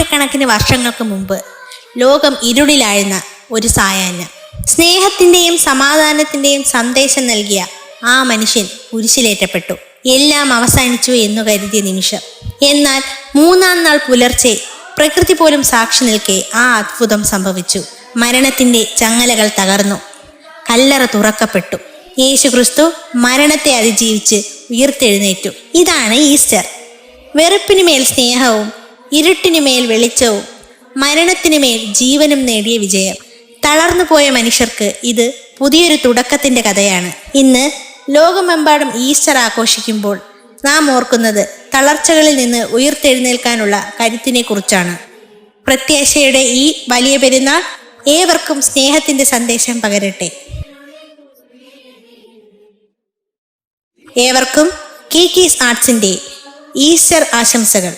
ആയിരക്കണക്കിന് വർഷങ്ങൾക്ക് മുമ്പ് ലോകം ഇരുളിലായിരുന്ന ഒരു സായാഹ്നം സ്നേഹത്തിന്റെയും സമാധാനത്തിന്റെയും സന്ദേശം നൽകിയ ആ മനുഷ്യൻ കുരിശിലേറ്റപ്പെട്ടു. എല്ലാം അവസാനിച്ചു എന്നു കരുതിയ നിമിഷം. എന്നാൽ മൂന്നാം നാൾ പുലർച്ചെ പ്രകൃതി പോലും സാക്ഷി നിൽക്കെ ആ അത്ഭുതം സംഭവിച്ചു. മരണത്തിന്റെ ചങ്ങലകൾ തകർന്നു, കല്ലറ തുറക്കപ്പെട്ടു. യേശുക്രിസ്തു മരണത്തെ അതിജീവിച്ച് ഉയർത്തെഴുന്നേറ്റു. ഇതാണ് ഈസ്റ്റർ. വെറുപ്പിനുമേൽ സ്നേഹവും ഇരുട്ടിനുമേൽ വെളിച്ചവും മരണത്തിനുമേൽ ജീവനും നേടിയ വിജയം. തളർന്നു പോയ മനുഷ്യർക്ക് ഇത് പുതിയൊരു തുടക്കത്തിന്റെ കഥയാണ്. ഇന്ന് ലോകമെമ്പാടും ഈസ്റ്റർ ആഘോഷിക്കുമ്പോൾ നാം ഓർക്കുന്നത് തളർച്ചകളിൽ നിന്ന് ഉയർത്തെഴുന്നേൽക്കാനുള്ള കരുത്തിനെ കുറിച്ചാണ്. പ്രത്യാശയുടെ ഈ വലിയ പെരുന്നാൾ ഏവർക്കും സ്നേഹത്തിന്റെ സന്ദേശം പകരട്ടെ. ഏവർക്കും കീക്കീസ് ആർട്സിന്റെ ഈസ്റ്റർ ആശംസകൾ.